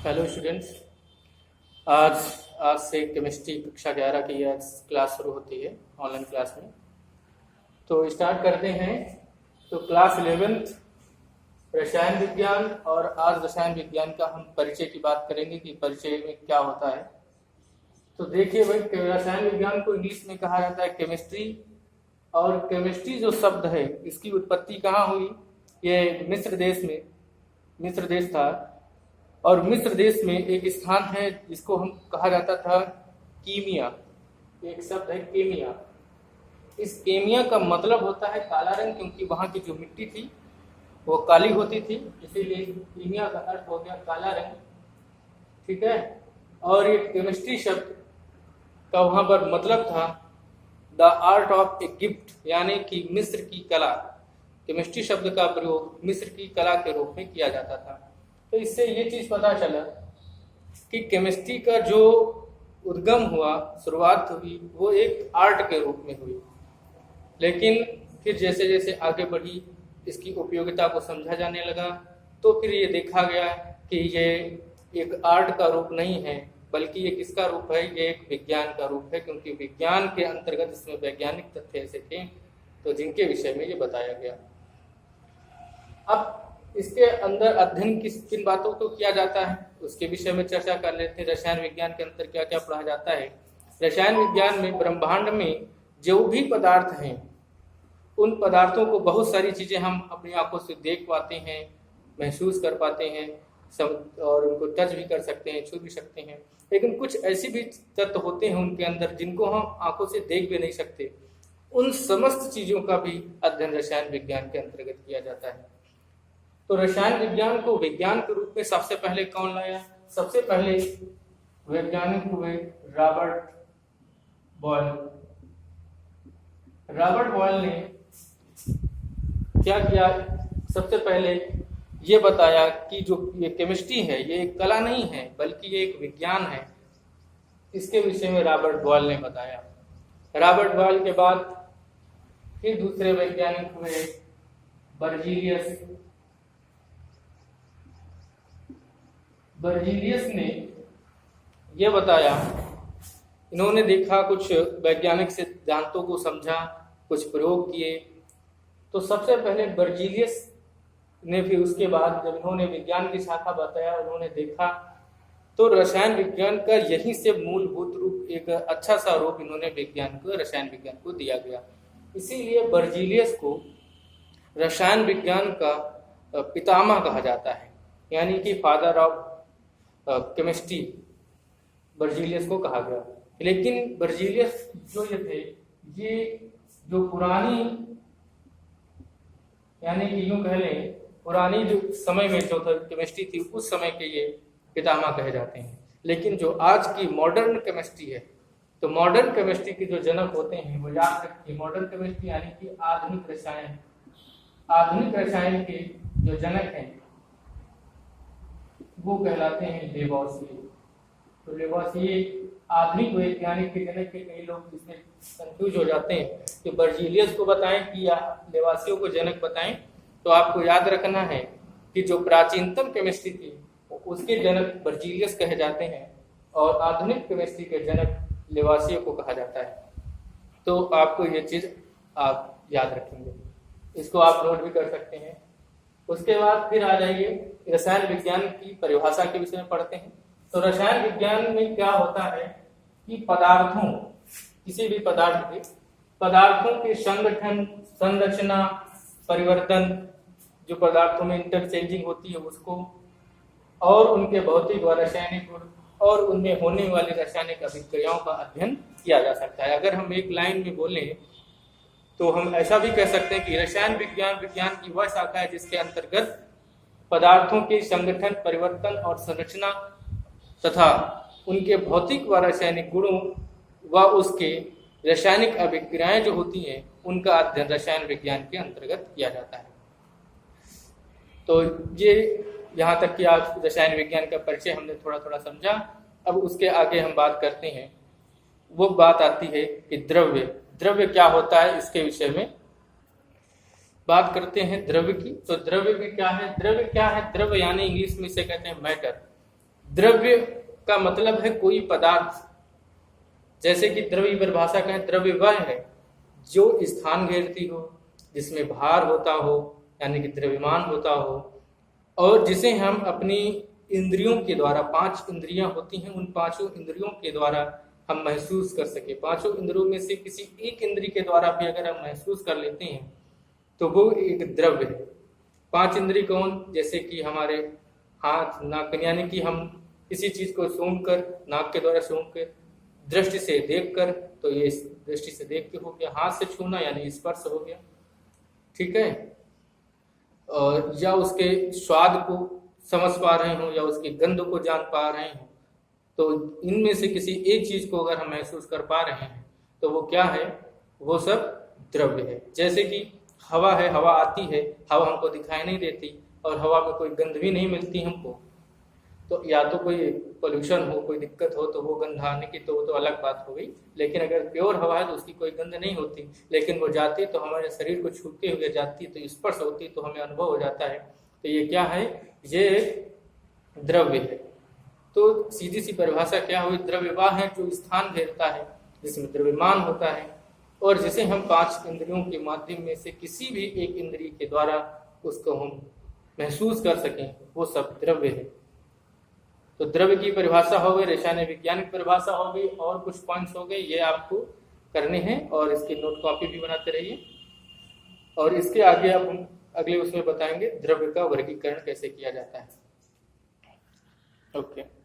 Hello students. आज आज से केमिस्ट्री कक्षा 11 की यह क्लास शुरू होती है ऑनलाइन क्लास में। तो स्टार्ट करते हैं। तो क्लास 11th रसायन विज्ञान, और आज रसायन विज्ञान का हम परिचय की बात करेंगे कि परिचय में क्या होता है। तो देखिए भाई, रसायन विज्ञान को इंग्लिश में कहा जाता है केमिस्ट्री, और केमिस्ट्री जो शब्द है इसकी उत्पत्ति कहाँ हुई? ये मिस्र देश था, और मिस्र देश में एक स्थान है जिसको हम कहा जाता था कीमिया। एक शब्द है केमिया। इस केमिया का मतलब होता है काला रंग, क्योंकि वहाँ की जो मिट्टी थी वो काली होती थी, इसीलिए कीमिया का अर्थ हो गया काला रंग। ठीक है। और ये केमिस्ट्री शब्द का वहाँ पर मतलब था the art of a gift, यानी कि मिस्र की कला। केमिस्ट्री शब्द का प्रयोग मिस्र की कला के रूप में किया जाता था। तो इससे ये चीज पता चला कि केमिस्ट्री का जो उद्गम हुआ, शुरुआत हुई, वो एक आर्ट के रूप में हुई। लेकिन फिर जैसे जैसे आगे बढ़ी, इसकी उपयोगिता को समझा जाने लगा, तो फिर ये देखा गया कि ये एक आर्ट का रूप नहीं है, बल्कि ये किसका रूप है? ये एक विज्ञान का रूप है, क्योंकि विज्ञान के अंतर्गत इसमें वैज्ञानिक तथ्य ऐसे थे तो जिनके विषय में ये बताया गया। अब इसके अंदर अध्ययन किन बातों को किया जाता है उसके विषय में चर्चा कर लेते हैं। रसायन विज्ञान के अंदर क्या क्या पढ़ा जाता है? रसायन विज्ञान में ब्रह्मांड में जो भी पदार्थ हैं, उन पदार्थों को बहुत सारी चीजें हम अपनी आंखों से देख पाते हैं, महसूस कर पाते हैं, और उनको टच भी कर सकते हैं, छू भी सकते हैं। लेकिन कुछ ऐसी भी तत्व होते हैं उनके अंदर जिनको हम आंखों से देख भी नहीं सकते। उन समस्त चीजों का भी अध्ययन रसायन विज्ञान के अंतर्गत किया जाता है। तो रसायन विज्ञान को विज्ञान के रूप में सबसे पहले कौन लाया? सबसे पहले वैज्ञानिक हुए रॉबर्ट बॉयल। रॉबर्ट बॉयल ने क्या किया? सबसे पहले ये बताया कि जो ये केमिस्ट्री है ये एक कला नहीं है, बल्कि ये एक विज्ञान है। इसके विषय में रॉबर्ट बॉयल ने बताया। रॉबर्ट बॉयल के बाद फिर दूसरे वैज्ञानिक हुए बर्जीलियस ने यह बताया, इन्होंने देखा, कुछ वैज्ञानिक सिद्धांतों को समझा, कुछ प्रयोग किए। तो सबसे पहले बर्जीलियस ने, फिर उसके बाद जब इन्होंने विज्ञान की शाखा बताया, उन्होंने देखा तो रसायन विज्ञान का यहीं से मूलभूत रूप, एक अच्छा सा रूप इन्होंने रसायन विज्ञान को दिया गया। इसीलिए बर्जीलियस को रसायन विज्ञान का पितामह कहा जाता है, यानी कि फादर ऑफ केमिस्ट्री बर्जीलियस को कहा गया। लेकिन बर्जीलियस जो ये थे, ये जो पुरानी, यानी कि यूं कह लें पुरानी जो समय में जो केमिस्ट्री थी, उस समय के ये पितामह कहे जाते हैं। लेकिन जो आज की मॉडर्न केमिस्ट्री है, तो मॉडर्न केमिस्ट्री के जो जनक होते हैं वो याद रखिए, मॉडर्न केमिस्ट्री यानी कि आधुनिक रसायन के जो जनक हैं वो कहलाते हैं लेवोसिए। तो लेवोसिए आधुनिक वैज्ञानिक के जनक के कई लोग इसमें कंफ्यूज हो जाते हैं कि बर्जीलियस को बताएं कि या लेवोसिए को जनक बताएं। तो आपको याद रखना है कि जो प्राचीनतम केमिस्ट्री थी उसके जनक बर्जीलियस कहे जाते हैं, और आधुनिक केमिस्ट्री के जनक लेवोसिए को कहा जाता है। तो आपको ये चीज आप याद रखेंगे, इसको आप नोट भी कर सकते हैं। उसके बाद फिर आ जाइए रसायन विज्ञान की परिभाषा के विषय में पढ़ते हैं। तो रसायन विज्ञान में क्या होता है कि पदार्थों, किसी भी पदार्थों के संगठन, संरचना, परिवर्तन, जो पदार्थों में इंटरचेंजिंग होती है उसको, और उनके भौतिक व रासायनिक गुण, और उनमें होने वाली रासायनिक अभिक्रियाओं का अध्ययन किया जा सकता है। अगर हम एक लाइन में बोलें तो हम ऐसा भी कह सकते हैं कि रसायन विज्ञान की वह शाखा है जिसके अंतर्गत पदार्थों के संगठन, परिवर्तन और संरचना तथा उनके भौतिक व रासायनिक गुणों व उसके रासायनिक अभिक्रियाएं जो होती हैं उनका अध्ययन रसायन विज्ञान के अंतर्गत किया जाता है। तो ये यहाँ तक कि आप रसायन विज्ञान का परिचय हमने थोड़ा थोड़ा समझा। अब उसके आगे हम बात करते हैं, वो बात आती है कि द्रव्य क्या होता है, इसके विषय में बात करते हैं द्रव्य की। तो द्रव्य में क्या है? द्रव्य यानी इंग्लिश में इसे कहते हैं मैटर। द्रव्य का मतलब है कोई पदार्थ, जैसे कि द्रव्य की परिभाषा कहें, द्रव्य वह है जो स्थान घेरती हो, जिसमें भार होता हो यानी कि द्रव्यमान होता हो, और जिसे हम अपनी इंद्रियों के द्वारा, 5 इंद्रियां होती हैं, उन 5 इंद्रियों के द्वारा हम महसूस कर सके। 5 इंद्रियों में से किसी एक इंद्रिय के द्वारा भी अगर हम महसूस कर लेते हैं तो वो एक द्रव्य है। 5 इंद्रिय कौन? जैसे कि हमारे हाथ, नाक, यानी कि हम किसी चीज को सूंघकर, नाक के द्वारा सूंघकर, दृष्टि से देखकर, तो ये दृष्टि से देख के हो गया, हाथ से छूना यानी स्पर्श हो गया, ठीक है, और या उसके स्वाद को समझ पा रहे हो या उसकी गंध को जान पा रहे हो, तो इनमें से किसी एक चीज को अगर हम महसूस कर पा रहे हैं तो वो क्या है? वो सब द्रव्य है। जैसे कि हवा है, हवा आती है, हवा हमको दिखाई नहीं देती और हवा में कोई गंध भी नहीं मिलती हमको, तो या तो कोई पोल्यूशन हो, कोई दिक्कत हो, तो वो गंध आने की तो वो तो अलग बात हो गई। लेकिन अगर प्योर हवा है तो उसकी कोई गंध नहीं होती, लेकिन वो जाती तो हमारे शरीर को छूते हुए जाती, तो स्पर्श होती तो हमें अनुभव हो जाता है। तो ये क्या है? ये द्रव्य है। तो सीधी सी परिभाषा क्या हुई? द्रव्य वह है जो स्थान घेरता है, जिसमें द्रव्यमान होता है, और जिसे हम 5 इंद्रियों के माध्यम में से किसी भी एक इंद्रिय के द्वारा उसको हम महसूस कर सकें, वो सब द्रव्य है। तो द्रव्य की परिभाषा हो गई, रसायन वैज्ञानिक परिभाषा हो गई, और कुछ पॉइंट्स हो गए, ये आपको करने हैं और इसकी नोट कॉपी भी बनाते रहिए। और इसके आगे अब हम अगले उसमें बताएंगे द्रव्य का वर्गीकरण कैसे किया जाता है। ओके।